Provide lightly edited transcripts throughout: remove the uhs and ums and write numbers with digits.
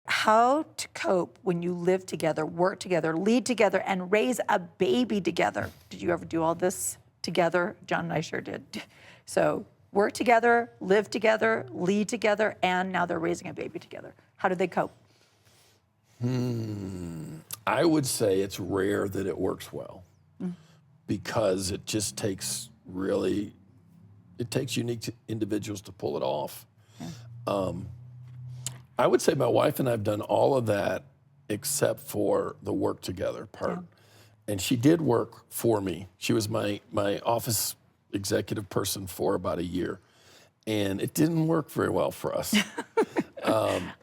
How to cope when you live together, work together, lead together, and raise a baby together. Did you ever do all this together? John and I sure did. So work together, live together, lead together, and now they're raising a baby together. How do they cope? I would say it's rare that it works well because it just takes unique individuals to pull it off. Yeah. I would say my wife and I have done all of that except for the work together part. Yeah. And she did work for me. She was my office executive person for about a year. And it didn't work very well for us.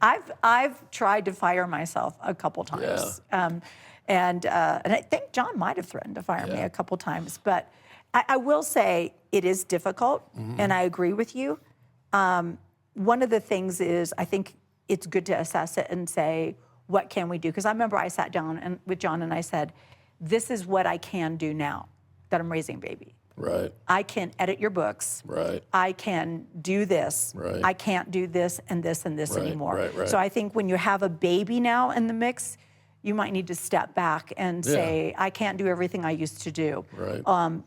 I've tried to fire myself a couple times. Yeah. And I think John might have threatened to fire me a couple times. But I will say it is difficult, and I agree with you. One of the things is I think it's good to assess it and say, what can we do? Because I remember I sat down with John and I said, this is what I can do now that I'm raising a baby. Right. I can edit your books. Right. I can do this. Right. I can't do this and this and this anymore. Right. So I think when you have a baby now in the mix, you might need to step back and say, I can't do everything I used to do. Right.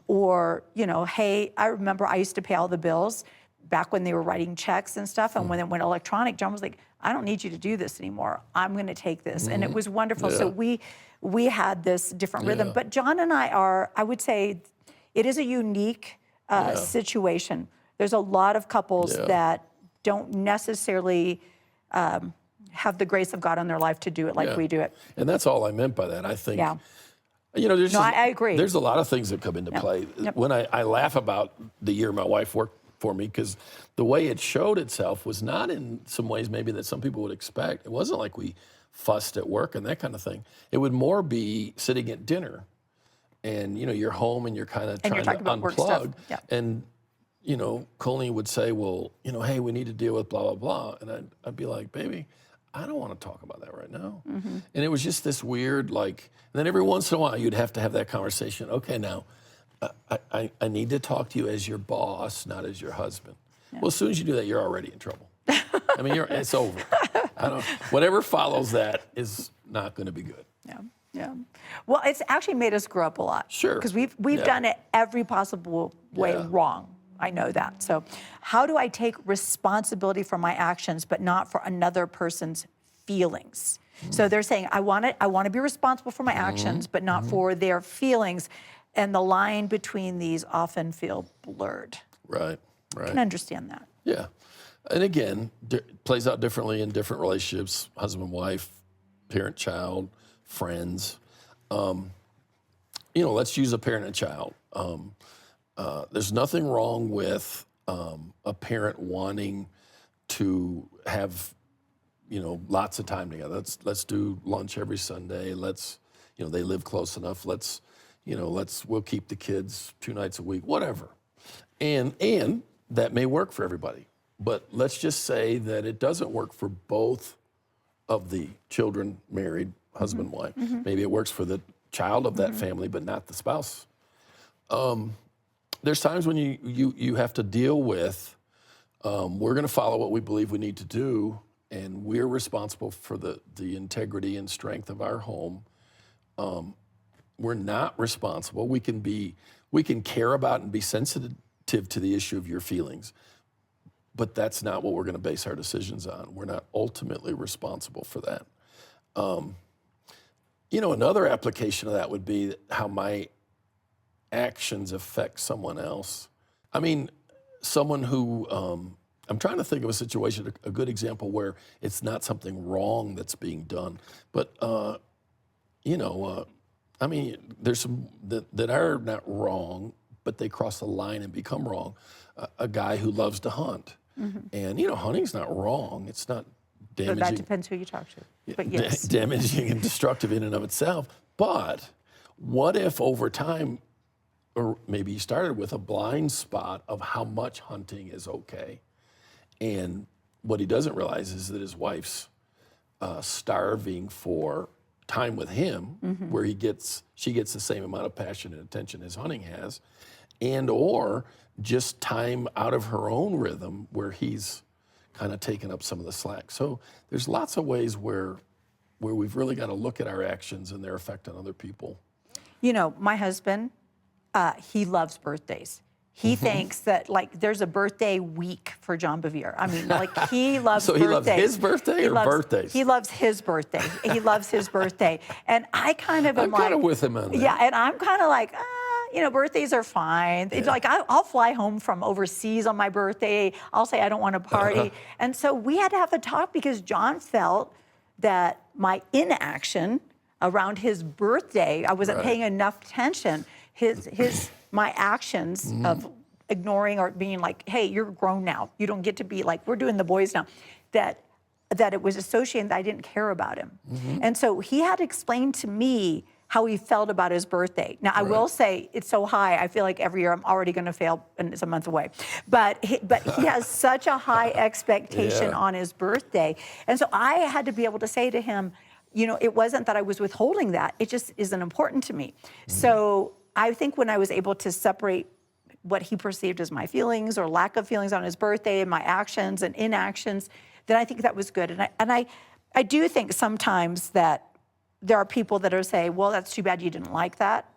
Or, hey, I remember I used to pay all the bills back when they were writing checks and stuff. And when it went electronic, John was like, I don't need you to do this anymore. I'm going to take this. And it was wonderful. Yeah. So we had this different rhythm. But John and I would say, it is a unique situation. There's a lot of couples that don't necessarily have the grace of God in their life to do it like we do it. And that's all I meant by that. I think, I agree. There's a lot of things that come into play. Yep. When I laugh about the year my wife worked for me, because the way it showed itself was not in some ways maybe that some people would expect. It wasn't like we fussed at work and that kind of thing. It would more be sitting at dinner and, you're home and you're kind of trying to unplug. Yeah. And, Colleen would say, well, hey, we need to deal with blah, blah, blah. And I'd be like, baby, I don't want to talk about that right now. And it was just this weird, and then every once in a while you'd have to have that conversation. Okay, now, I need to talk to you as your boss, not as your husband. Yeah. Well, as soon as you do that, you're already in trouble. I mean, it's over. Whatever follows that is not going to be good. Yeah. Well, it's actually made us grow up a lot. Sure. Because we've done it every possible way wrong. I know that. So how do I take responsibility for my actions, but not for another person's feelings? So they're saying, I want to be responsible for my actions, but not for their feelings. And the line between these often feel blurred. Right. I can understand that. Yeah. And again, plays out differently in different relationships, husband, wife, parent, child, friends. Let's use a parent and child. There's nothing wrong with a parent wanting to have, lots of time together. Let's do lunch every Sunday. They live close enough. We'll keep the kids 2 nights a week, whatever. And that may work for everybody. But let's just say that it doesn't work for both of the children married, husband, wife. Maybe it works for the child of that family, but not the spouse. There's times when you have to deal with, we're going to follow what we believe we need to do, and we're responsible for the integrity and strength of our home. We're not responsible. We can care about and be sensitive to the issue of your feelings, but that's not what we're going to base our decisions on. We're not ultimately responsible for that. Another application of that would be how my actions affect someone else. I mean, someone who, I'm trying to think of a situation, a good example where it's not something wrong that's being done, but, there's some that are not wrong, but they cross the line and become wrong. A guy who loves to hunt. And, hunting's not wrong. It's not damaging. But that depends who you talk to. But yes. Damaging and destructive in and of itself. But what if over time, or maybe he started with a blind spot of how much hunting is okay. And what he doesn't realize is that his wife's starving for time with him, where she gets the same amount of passion and attention as hunting has. and or just time out of her own rhythm where he's kind of taken up some of the slack. So there's lots of ways where we've really got to look at our actions and their effect on other people. You know, my husband, he loves birthdays. He thinks that, like, there's a birthday week for John Bevere. I mean, like, he loves So he birthdays. loves his birthday or birthdays? He loves his birthday. He loves his birthday. And I kind of am I'm kind of with him on that. Yeah, and I'm kind of like, you know, birthdays are fine. It's like, I'll fly home from overseas on my birthday. I'll say I don't want to party. And so we had to have a talk because John felt that my inaction around his birthday, I wasn't paying enough attention. My actions of ignoring or being like, hey, you're grown now. You don't get to be like, we're doing the boys now. That it was associated that I didn't care about him. And so he had to explain to me how he felt about his birthday. Now, I will say it's so high, I feel like every year I'm already going to fail, and it's a month away. But he has such a high expectation on his birthday. And so I had to be able to say to him, you know, it wasn't that I was withholding that. It just isn't important to me. So I think when I was able to separate what he perceived as my feelings or lack of feelings on his birthday and my actions and inactions, then I think that was good. And I do think sometimes that there are people that are saying, well, that's too bad you didn't like that.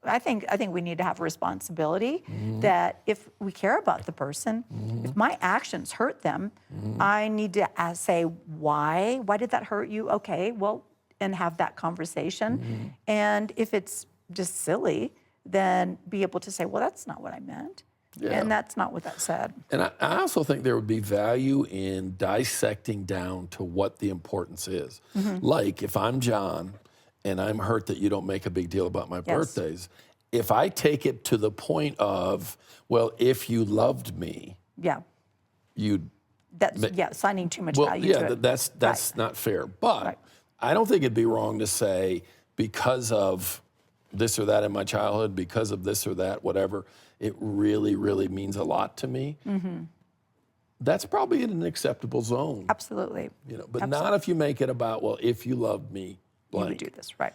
I think we need to have a responsibility that if we care about the person, if my actions hurt them, I need to say, why? Why did that hurt you? Okay, well, and have that conversation. And if it's just silly, then be able to say, well, that's not what I meant. And that's not what that said. And I also think there would be value in dissecting down to what the importance is. Like if I'm John and I'm hurt that you don't make a big deal about my birthdays, if I take it to the point of, well, if you loved me, you'd... That's, signing too much value to it. That's not fair. But I don't think it'd be wrong to say, because of this or that in my childhood, because of this or that, whatever, it really, really means a lot to me. That's probably in an acceptable zone. Absolutely. You know, but not if you make it about, well, if you loved me, blank. You would do this, right.